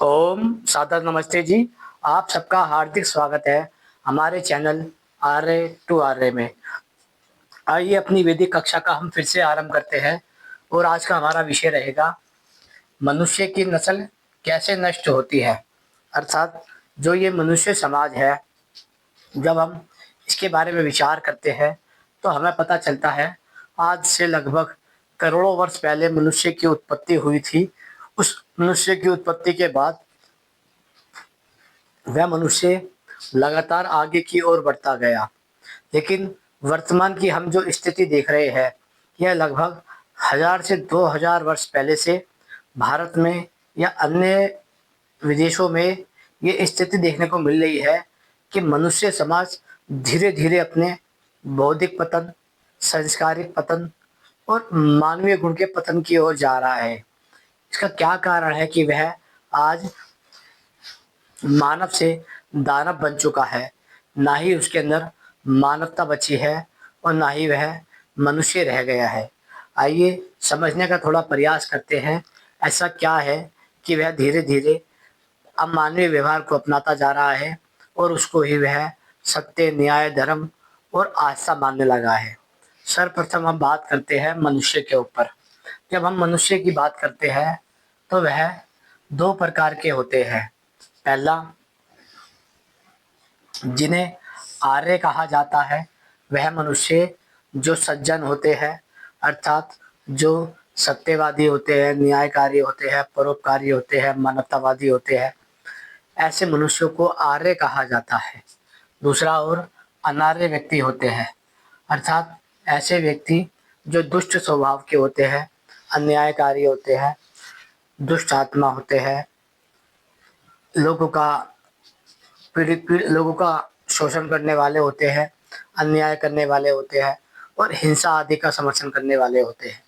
ओम सादर नमस्ते जी। आप सबका हार्दिक स्वागत है हमारे चैनल आर्य टू आर्य में। आइए अपनी वैदिक कक्षा का हम फिर से आरंभ करते हैं और आज का हमारा विषय रहेगा मनुष्य की नस्ल कैसे नष्ट होती है। अर्थात जो ये मनुष्य समाज है, जब हम इसके बारे में विचार करते हैं तो हमें पता चलता है आज से लगभग करोड़ों वर्ष पहले मनुष्य की उत्पत्ति हुई थी। उस मनुष्य की उत्पत्ति के बाद वह मनुष्य लगातार आगे की ओर बढ़ता गया। लेकिन वर्तमान की हम जो स्थिति देख रहे हैं, यह लगभग 1000 से 2000 वर्ष पहले से भारत में या अन्य विदेशों में ये स्थिति देखने को मिल रही है कि मनुष्य समाज धीरे-धीरे अपने बौद्धिक पतन, सांस्कारिक पतन और मानवीय गुण के पतन की ओर जा रहा है। इसका क्या कारण है कि वह आज मानव से दानव बन चुका है। ना ही उसके अंदर मानवता बची है और ना ही वह मनुष्य रह गया है। आइए समझने का थोड़ा प्रयास करते हैं, ऐसा क्या है कि वह धीरे-धीरे अमानवीय व्यवहार को अपनाता जा रहा है और उसको ही वह सत्य, न्याय, धर्म और आस्था मानने लगा है। सर्वप्रथम हम बात करते हैं मनुष्य के ऊपर। जब हम मनुष्य की बात करते हैं तो वह 2 प्रकार के होते हैं। पहला, जिन्हें आर्य कहा जाता है, वह मनुष्य जो सज्जन होते हैं, अर्थात जो सत्यवादी होते हैं, न्यायकारी होते हैं, परोपकारी होते हैं, मानवतावादी होते हैं, ऐसे मनुष्यों को आर्य कहा जाता है। दूसरा ओर अनार्य व्यक्ति होते हैं, अर्थात ऐसे व्यक्ति जो दुष्ट स्वभाव के होते हैं, अन्यायकारी होते हैं, दुष्ट आत्मा होते हैं, लोगों का पीड़ित लोगों का शोषण करने वाले होते हैं, अन्याय करने वाले होते हैं और हिंसा आदि का समर्थन करने वाले होते हैं।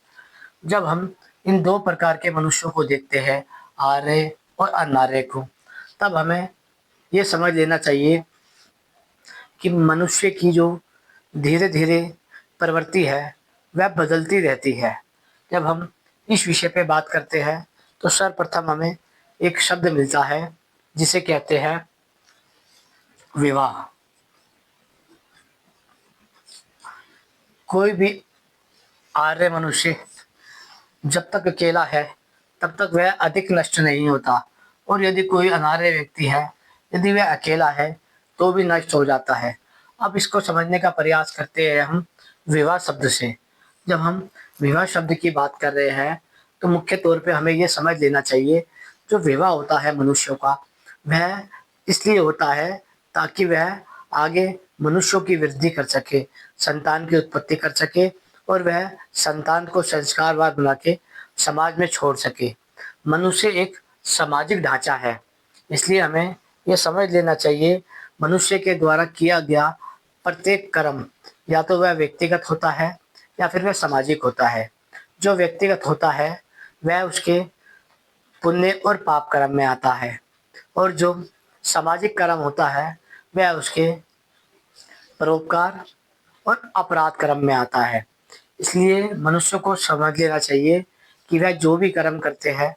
जब हम इन 2 प्रकार के मनुष्यों को देखते हैं, आर्य और अनार्य को, तब हमें ये समझ लेना चाहिए कि मनुष्य की जो धीरे-धीरे प्रवृत्ति है, वह बदलती रहती है। जब हम इस विषय पे बात करते हैं, तो सर्वप्रथम हमें एक शब्द मिलता है, जिसे कहते हैं विवाह। कोई भी आर्य मनुष्य जब तक अकेला है, तब तक वह अधिक नष्ट नहीं होता और यदि कोई अनार्य व्यक्ति है, यदि वह अकेला है, तो भी नष्ट हो जाता है। अब इसको समझने का प्रयास करते हैं हम विवाह शब्द से। जब हम विवाह शब्द की बात कर रहे हैं, तो मुख्य तौर पे हमें ये समझ लेना चाहिए, जो विवाह होता है मनुष्यों का, वह इसलिए होता है ताकि वह आगे मनुष्यों की वृद्धि कर सके, संतान की उत्पत्ति कर सके और वह संतान को संस्कारवान बना के समाज में छोड़ सके। मनुष्य एक सामाजिक ढांचा है, इसलिए हमें ये समझ लेना चाहिए मनुष्य के द्वारा किया गया प्रत्येक कर्म या तो वह व्यक्तिगत होता है या फिर वह सामाजिक होता है। जो व्यक्तिगत होता है वह उसके पुण्य और पाप कर्म में आता है और जो सामाजिक कर्म होता है वह उसके परोपकार और अपराध कर्म में आता है। इसलिए मनुष्य को समझ लेना चाहिए कि वह जो भी कर्म करते हैं,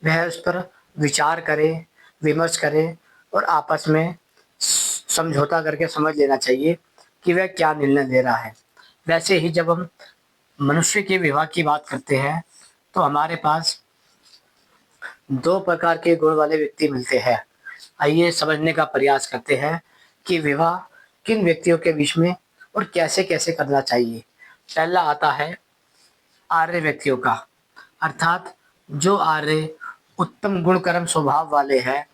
वह उस पर विचार करे, विमर्श करे और आपस में समझौता करके समझ लेना चाहिए कि वह क्या निर्णय ले रहा है। वैसे ही जब हम मनुष्य के विवाह की बात करते हैं, तो हमारे पास 2 प्रकार के गुण वाले व्यक्ति मिलते हैं। आइए समझने का प्रयास करते हैं कि विवाह किन व्यक्तियों के बीच में और कैसे-कैसे करना चाहिए। पहला आता है आर्य व्यक्तियों का, अर्थात जो आर्य उत्तम गुण कर्म स्वभाव वाले हैं।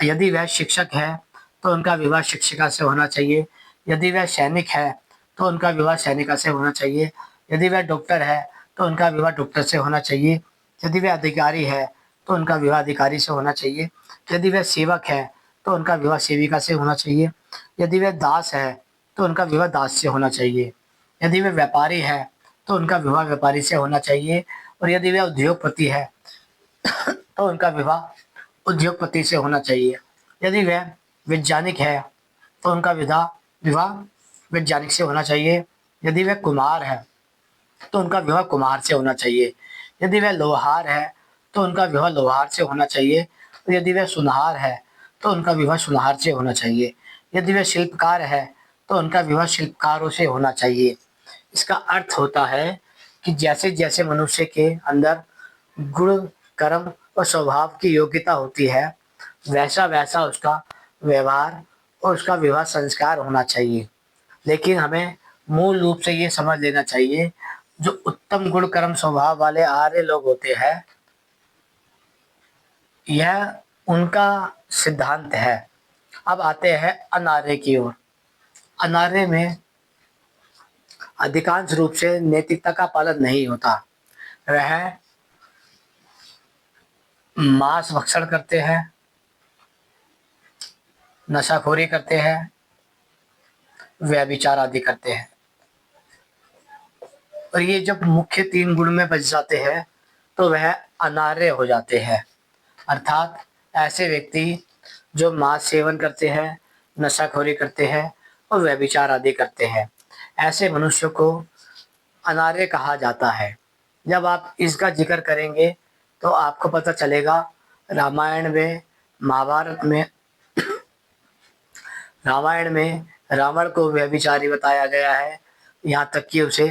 यदि वह शिक्षक है, तो उनका विवाह शिक्षिका से होना चाहिए। यदि वह सैनिक है, तो उनका विवाह सैनिका से होना चाहिए। यदि वह डॉक्टर है, तो उनका विवाह डॉक्टर से होना चाहिए। यदि वह अधिकारी है, तो उनका विवाह अधिकारी से होना चाहिए। यदि वह सेवक है, तो उनका विवाह सेविका से होना चाहिए। यदि वह दास है, तो उनका विवाह दास से होना चाहिए। यदि वह व्यापारी है, तो उनका विवाह व्यापारी से होना चाहिए और यदि वह उद्योगपति है, तो उनका विवाह उद्योगपति से होना चाहिए। यदि वह वैज्ञानिक है, तो उनका विवाह वैज्ञानिक से होना चाहिए। यदि वह कुम्हार है, तो उनका विवाह कुम्हार से होना चाहिए। यदि वह लोहार है, तो उनका विवाह लोहार से होना चाहिए। यदि वह सुनहार है तो उनका विवाह सुनहार से होना चाहिए। यदि वह शिल्पकार है तो उनका विवाह शिल्पकारों से होना चाहिए। इसका अर्थ होता है कि जैसे जैसे मनुष्य के अंदर गुण, कर्म और स्वभाव की योग्यता होती है, वैसा वैसा उसका व्यवहार और उसका विवाह संस्कार होना चाहिए। लेकिन हमें मूल रूप से ये समझ लेना चाहिए, जो उत्तम गुण कर्म स्वभाव वाले आर्य लोग होते हैं, यह उनका सिद्धांत है। अब आते हैं अनार्य की ओर। अनार्य में अधिकांश रूप से नैतिकता का पालन नहीं होता। वह मांस भक्षण करते हैं, नशाखोरी करते हैं, व्यभिचार आदि करते हैं। और ये जब मुख्य 3 गुण में बच जाते हैं तो वह अनार्य हो जाते हैं। अर्थात ऐसे व्यक्ति जो मांस सेवन करते हैं, नशाखोरी करते हैं और व्यभिचार आदि करते हैं, ऐसे मनुष्यों को अनार्य कहा जाता है। जब आप इसका जिक्र करेंगे तो आपको पता चलेगा, रामायण में, महाभारत में, रामायण में रावण को व्यभिचारी बताया गया है। यहाँ तक कि उसे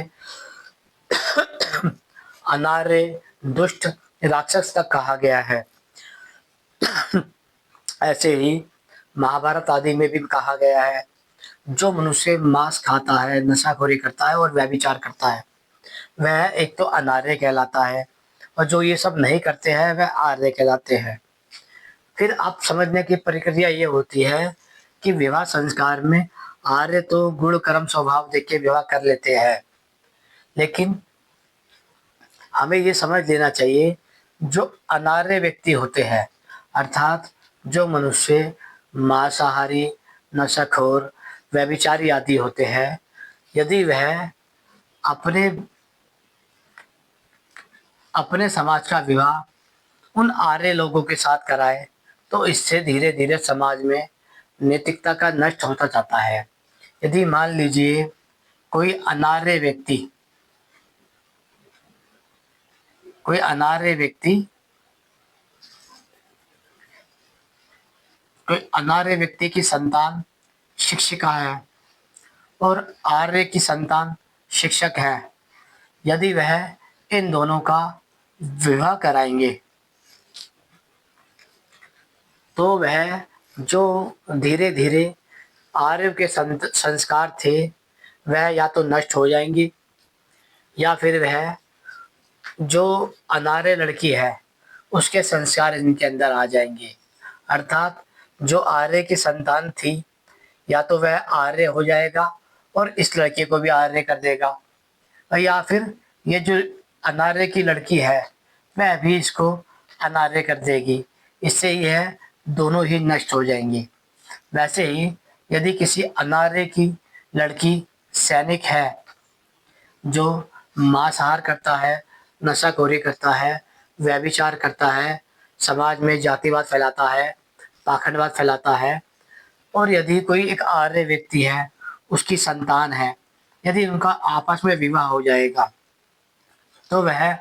अनार्य, दुष्ट, राक्षस तक कहा गया है। ऐसे ही महाभारत आदि में भी कहा गया है, जो मनुष्य मांस खाता है, नशाखोरी करता है और व्यभिचार करता है, वह एक तो अनार्य कहलाता है, और जो ये सब नहीं करते हैं वह आर्य कहलाते हैं। फिर आप समझने की प्रक्रिया ये होती है कि विवाह संस्कार में आर्य तो गुण कर्म स्वभाव देख के विवाह कर लेते हैं, लेकिन हमें ये समझ लेना चाहिए, जो अनार्य व्यक्ति होते हैं, अर्थात जो मनुष्य मांसाहारी, नशाखोर, व्यभिचारी आदि होते हैं, यदि वह अपने अपने समाज का विवाह उन आर्य लोगों के साथ कराए तो इससे धीरे धीरे समाज में नैतिकता का नष्ट होता जाता है। यदि मान लीजिए कोई अनार्य व्यक्ति कोई अनार्य व्यक्ति कोई अनार्य व्यक्ति की संतान शिक्षिका है और आर्य की संतान शिक्षक है, यदि वह इन दोनों का विवाह कराएंगे तो वह जो धीरे धीरे आर्य के संस्कार थे वह या तो नष्ट हो जाएंगे, या फिर वह जो अनार्य लड़की है उसके संस्कार इनके अंदर आ जाएंगे। अर्थात जो आर्य की संतान थी, या तो वह आर्य हो जाएगा और इस लड़के को भी आर्य कर देगा, और या फिर ये जो अनार्य की लड़की है वह भी इसको अनार्य कर देगी। इससे यह दोनों ही नष्ट हो जाएंगे। वैसे ही यदि किसी अनार्य की लड़की सैनिक है, जो मांसाहार करता है, नशाखोरी करता है, व्यभिचार करता है, समाज में जातिवाद फैलाता है, पाखंडवाद फैलाता है, और यदि कोई एक आर्य व्यक्ति है, उसकी संतान है, यदि उनका आपस में विवाह हो जाएगा तो वह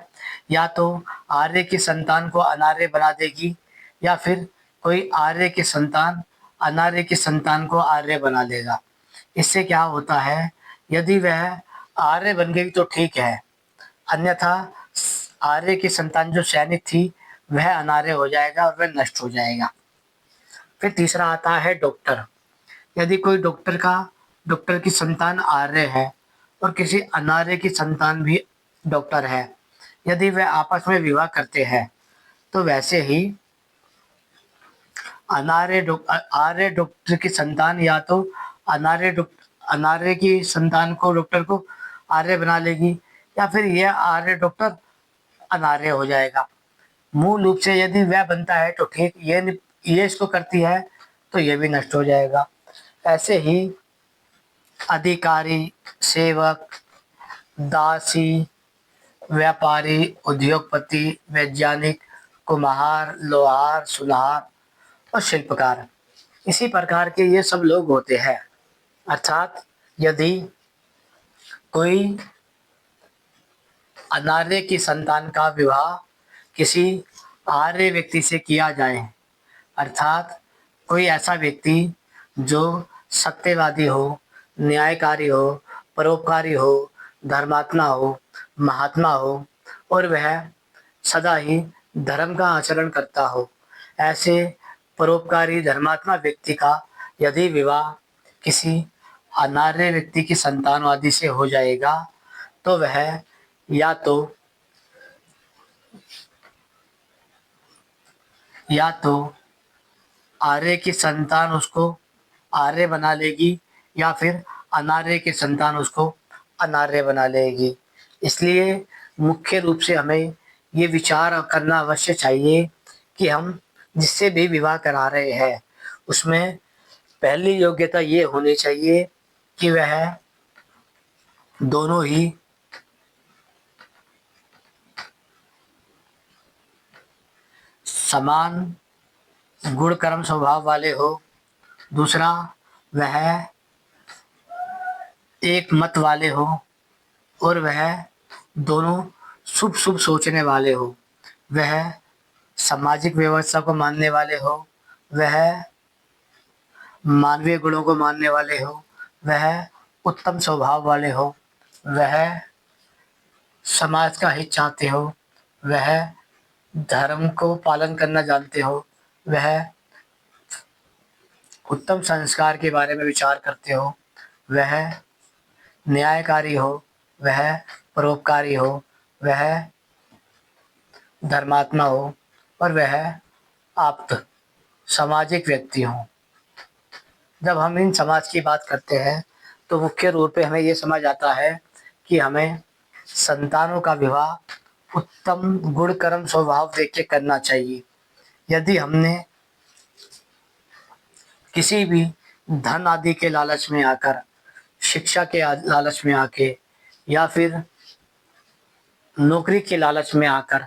या तो आर्य की संतान को अनार्य बना देगी, या फिर कोई आर्य की संतान अनार्य की संतान को आर्य बना देगा। इससे क्या होता है, यदि वह आर्य बन गई तो ठीक है, अन्यथा आर्य की संतान जो सैनिक थी वह अनार्य हो जाएगा और वह नष्ट हो जाएगा। फिर तीसरा आता है डॉक्टर। यदि कोई डॉक्टर की संतान आर्य है और किसी अनार्य की संतान भी डॉक्टर है, यदि वे आपस में विवाह करते हैं तो वैसे ही आर्य डॉक्टर की संतान या तो अनार्य की संतान को डॉक्टर को आर्य बना लेगी, या फिर यह आर्य डॉक्टर अनार्य हो जाएगा। मूल रूप से यदि वह बनता है तो ठीक, ये इसको करती है तो ये भी नष्ट हो जाएगा। ऐसे ही अधिकारी, सेवक, दासी, व्यापारी, उद्योगपति, वैज्ञानिक, कुम्हार, लोहार, सुनार और शिल्पकार, इसी प्रकार के ये सब लोग होते हैं। अर्थात यदि कोई अनार्य की संतान का विवाह किसी आर्य व्यक्ति से किया जाए अर्थात कोई ऐसा व्यक्ति जो सत्यवादी हो, न्यायकारी हो, परोपकारी हो, धर्मात्मा हो, महात्मा हो और वह सदा ही धर्म का आचरण करता हो। ऐसे परोपकारी धर्मात्मा व्यक्ति का यदि विवाह किसी अनार्य व्यक्ति की संतानवादी से हो जाएगा तो वह या तो आर्य की संतान उसको आर्य बना लेगी या फिर अनार्य की संतान उसको अनार्य बना लेगी। इसलिए मुख्य रूप से हमें ये विचार करना अवश्य चाहिए कि हम जिससे भी विवाह करा रहे हैं उसमें पहली योग्यता ये होनी चाहिए कि वह दोनों ही समान गुण कर्म स्वभाव वाले हो। दूसरा, वह एक मत वाले हो और वह दोनों शुभ शुभ सोचने वाले हो। वह सामाजिक व्यवस्था को मानने वाले हो, वह मानवीय गुणों को मानने वाले हो, वह उत्तम स्वभाव वाले हो, वह समाज का हित चाहते हो, वह धर्म को पालन करना जानते हो, वह उत्तम संस्कार के बारे में विचार करते हो, वह न्यायकारी हो, वह परोपकारी हो, वह धर्मात्मा हो और वह आप्त सामाजिक व्यक्ति हो। जब हम इन समाज की बात करते हैं तो मुख्य रूप पे हमें ये समझ आता है कि हमें संतानों का विवाह उत्तम गुण कर्म स्वभाव देख के करना चाहिए। यदि हमने किसी भी धन आदि के लालच में आकर, शिक्षा के लालच में आके या फिर नौकरी के लालच में आकर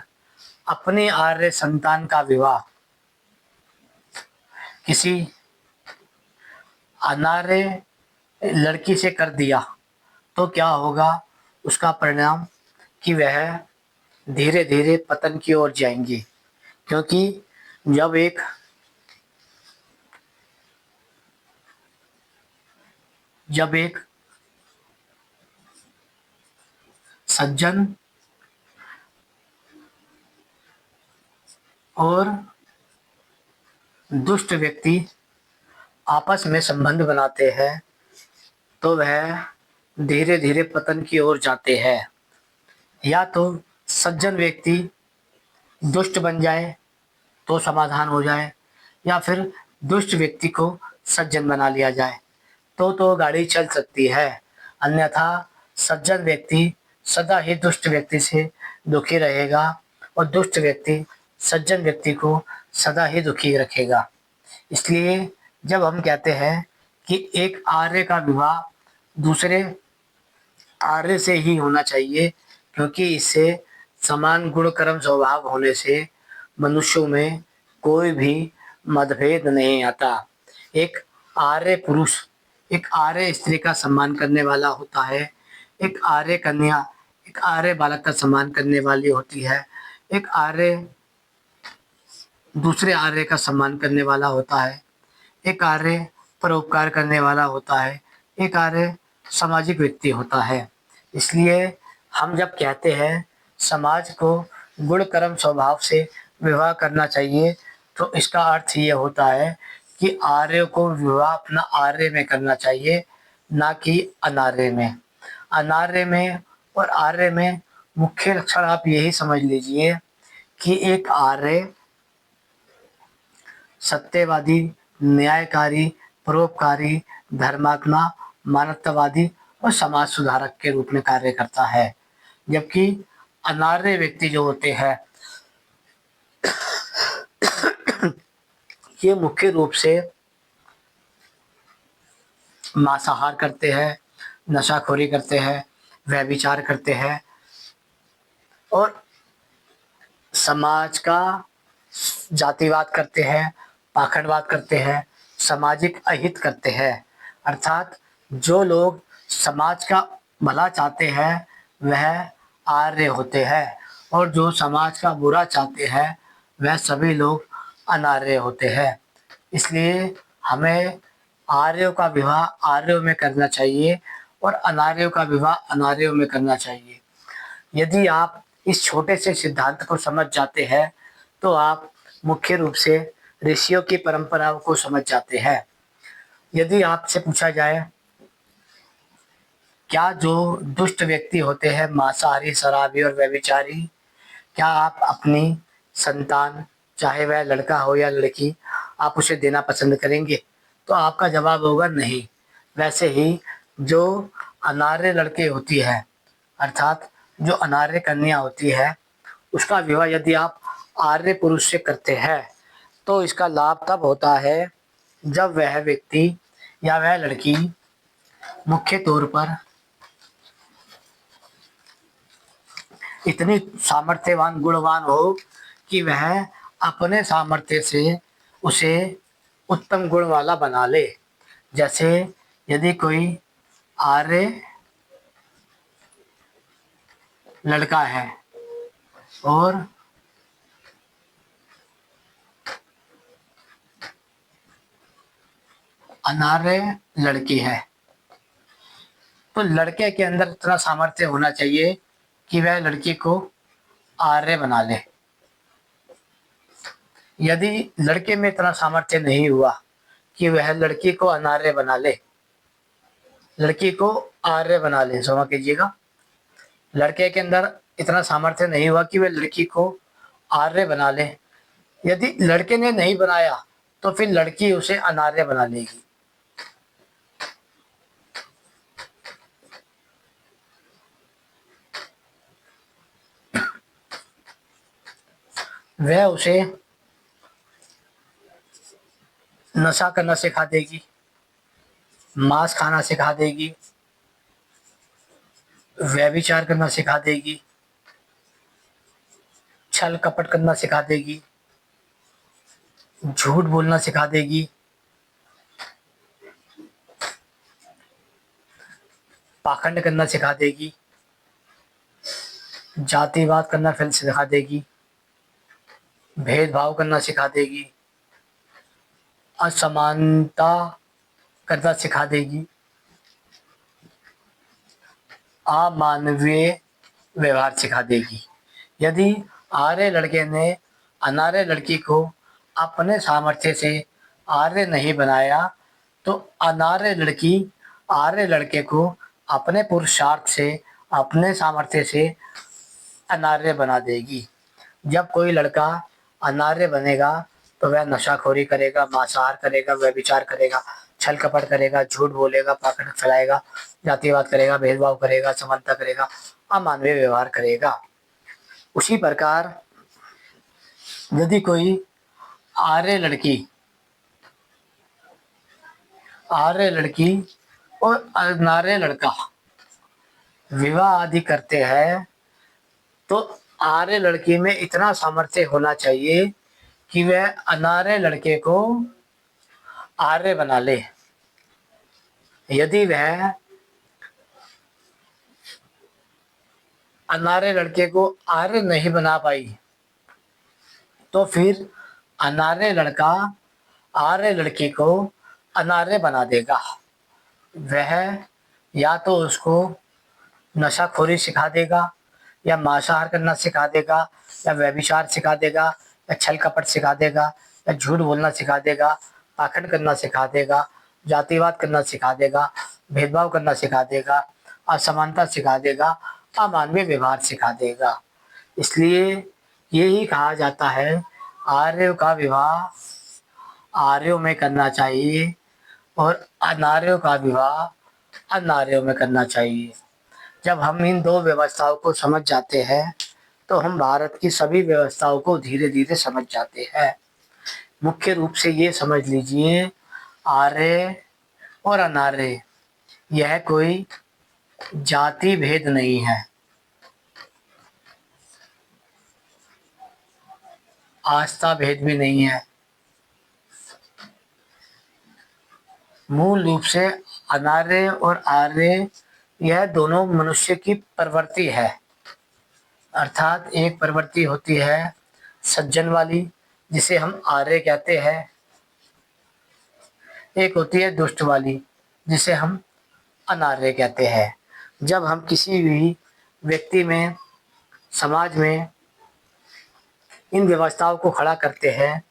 अपने आर्य संतान का विवाह किसी अनार्य लड़की से कर दिया तो क्या होगा? उसका परिणाम कि वह धीरे धीरे पतन की ओर जाएंगे। क्योंकि जब एक जब एक सज्जन और दुष्ट व्यक्ति आपस में संबंध बनाते हैं तो वह धीरे धीरे पतन की ओर जाते हैं। या तो सज्जन व्यक्ति दुष्ट बन जाए तो समाधान हो जाए या फिर दुष्ट व्यक्ति को सज्जन बना लिया जाए तो गाड़ी चल सकती है। अन्यथा सज्जन व्यक्ति सदा ही दुष्ट व्यक्ति से दुखी रहेगा और दुष्ट व्यक्ति सज्जन व्यक्ति को सदा ही दुखी रखेगा। इसलिए जब हम कहते हैं कि एक आर्य का विवाह दूसरे आर्य से ही होना चाहिए क्योंकि इससे समान गुण कर्म स्वभाव होने से मनुष्यों में कोई भी मतभेद नहीं आता। एक आर्य पुरुष एक आर्य स्त्री का सम्मान करने वाला होता है, एक आर्य कन्या एक आर्य बालक का सम्मान करने वाली होती है, एक आर्य दूसरे आर्य का सम्मान करने वाला होता है, एक आर्य परोपकार करने वाला होता है, एक आर्य सामाजिक व्यक्ति होता है। इसलिए हम जब कहते हैं समाज को गुण कर्म स्वभाव से विवाह करना चाहिए तो इसका अर्थ ये होता है कि आर्य को विवाह अपना आर्य में करना चाहिए, ना कि अनार्य में। अनार्य में और आर्य में मुख्य लक्षण आप यही समझ लीजिए कि एक आर्य सत्यवादी, न्यायकारी, परोपकारी, धर्मात्मा, मानवतावादी और समाज सुधारक के रूप में कार्य करता है। जबकि अनार्य व्यक्ति जो होते हैं ये मुख्य रूप से मांसाहार करते हैं, नशाखोरी करते हैं, व्यभिचार करते हैं और समाज का जातिवाद करते हैं, पाखंडवाद करते हैं, सामाजिक अहित करते हैं। अर्थात जो लोग समाज का भला चाहते हैं वह आर्य होते हैं और जो समाज का बुरा चाहते हैं वह सभी लोग अनार्य होते हैं। इसलिए हमें आर्यों का विवाह आर्यों में करना चाहिए और अनार्यों का विवाह अनार्यों में करना चाहिए। यदि आप इस छोटे से सिद्धांत को समझ जाते हैं तो आप मुख्य रूप से ऋषियों की परंपराओं को समझ जाते हैं। यदि आपसे पूछा जाए क्या जो दुष्ट व्यक्ति होते हैं मांसाहारी, शराबी और व्यभिचारी, क्या आप अपनी संतान, चाहे वह लड़का हो या लड़की, आप उसे देना पसंद करेंगे? तो आपका जवाब होगा नहीं। वैसे ही जो अनार्य लड़के होती है, अर्थात जो अनार्य कन्या होती है, उसका विवाह यदि आप आर्य पुरुष से करते हैं तो इसका लाभ तब होता है जब वह व्यक्ति या वह लड़की मुख्य तौर पर इतनी सामर्थ्यवान गुणवान हो कि वह अपने सामर्थ्य से उसे उत्तम गुण वाला बना ले। जैसे यदि कोई आर्य लड़का है और अनार्य लड़की है, तो लड़के के अंदर इतना सामर्थ्य होना चाहिए कि वह लड़की को आर्य बना ले। यदि लड़के में इतना सामर्थ्य नहीं हुआ कि वह लड़की को अनार्य बना ले, लड़की को आर्य बना ले, क्षमा कीजिएगा, लड़के के अंदर इतना सामर्थ्य नहीं हुआ कि वह लड़की को आर्य बना ले, यदि लड़के ने नहीं बनाया तो फिर लड़की उसे अनार्य बना लेगी। वह उसे नशा करना सिखा देगी, मांस खाना सिखा देगी, व्यभिचार करना सिखा देगी, छल कपट करना सिखा देगी, झूठ बोलना सिखा देगी, पाखंड करना सिखा देगी, जातिवाद करना फिर सिखा देगी, भेदभाव करना सिखा देगी, असमानता करना सिखा देगी, अमानवीय व्यवहार सिखा देगी। यदि आर्य लड़के ने अनार्य लड़की को अपने सामर्थ्य से आर्य नहीं बनाया तो अनार्य लड़की आर्य लड़के को अपने पुरुषार्थ से, अपने सामर्थ्य से अनार्य बना देगी। जब कोई लड़का अनार्य बनेगा तो वह नशाखोरी करेगा, मांसाहार करेगा, व्यभिचार करेगा, छल कपट करेगा, झूठ बोलेगा, पाखंड फैलाएगा, जातिवाद करेगा, भेदभाव करेगा, समानता करेगा, अमानवीय व्यवहार करेगा। उसी प्रकार यदि कोई आर्य लड़की आर्य लड़की और अनार्य लड़का विवाह आदि करते हैं तो आर्य लड़की में इतना सामर्थ्य होना चाहिए कि वह अनार्य लड़के को आर्य बना ले। यदि वह अनार्य लड़के को आर्य नहीं बना पाई तो फिर अनार्य लड़का आर्य लड़की को अनार्य बना देगा। वह या तो उसको नशाखोरी सिखा देगा, या मांसाहार करना सिखा देगा, या व्यभिचार सिखा देगा, या छल कपट सिखा देगा, या झूठ बोलना सिखा देगा, पाखंड करना सिखा देगा, जातिवाद करना सिखा देगा, भेदभाव करना सिखा देगा, असमानता सिखा देगा, अमानवीय व्यवहार सिखा देगा। इसलिए यही कहा जाता है आर्यों का विवाह आर्यों में करना चाहिए और अनार्यों का विवाह अनार्यों में करना चाहिए। जब हम इन दो व्यवस्थाओं को समझ जाते हैं तो हम भारत की सभी व्यवस्थाओं को धीरे धीरे समझ जाते हैं। मुख्य रूप से ये समझ लीजिए, आर्य और अनार्य यह कोई जाति भेद नहीं है, आस्था भेद भी नहीं है। मूल रूप से अनार्य और आर्य यह दोनों मनुष्य की प्रवृत्ति है। अर्थात एक प्रवृत्ति होती है सज्जन वाली जिसे हम आर्य कहते हैं, एक होती है दुष्ट वाली, जिसे हम अनार्य कहते हैं। जब हम किसी भी व्यक्ति में, समाज में इन व्यवस्थाओं को खड़ा करते हैं,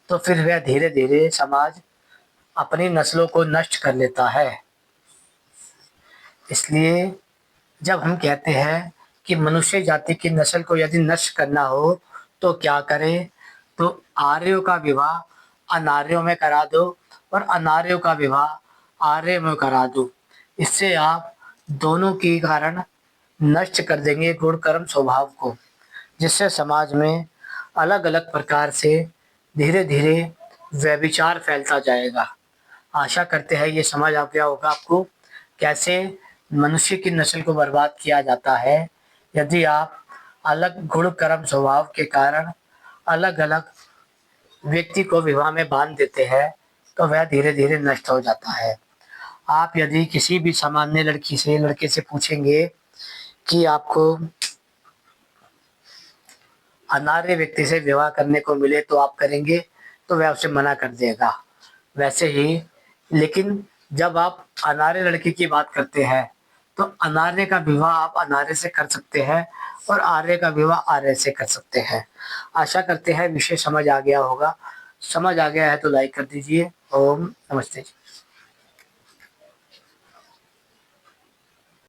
तो फिर वह धीरे धीरे समाज अपनी नस्लों को नष्ट कर लेता है। इसलिए जब हम कहते हैं कि मनुष्य जाति की नस्ल को यदि नष्ट करना हो तो क्या करें, तो आर्यों का विवाह अनार्यों में करा दो और अनार्यों का विवाह आर्य में करा दो। इससे आप दोनों के कारण नष्ट कर देंगे गुण कर्म स्वभाव को, जिससे समाज में अलग अलग प्रकार से धीरे धीरे व्यभिचार फैलता जाएगा। आशा करते हैं ये समझ आ गया होगा आपको कैसे मनुष्य की नस्ल को बर्बाद किया जाता है यदि आप अलग गुण कर्म स्वभाव के कारण अलग अलग व्यक्ति को विवाह में बांध देते हैं, तो वह धीरे धीरे नष्ट हो जाता है। आप यदि किसी भी सामान्य लड़की से, लड़के से पूछेंगे कि आपको अनार्य व्यक्ति से विवाह करने को मिले तो आप करेंगे, तो वह उसे मना कर देगा। वैसे ही लेकिन जब आप अनार्य लड़की की बात करते हैं, तो अनार्य का विवाह आप अनार्य से कर सकते हैं और आर्य का विवाह आर्य से कर सकते हैं। आशा करते हैं विषय समझ आ गया होगा। समझ आ गया है तो लाइक कर दीजिए। ओम नमस्ते जी।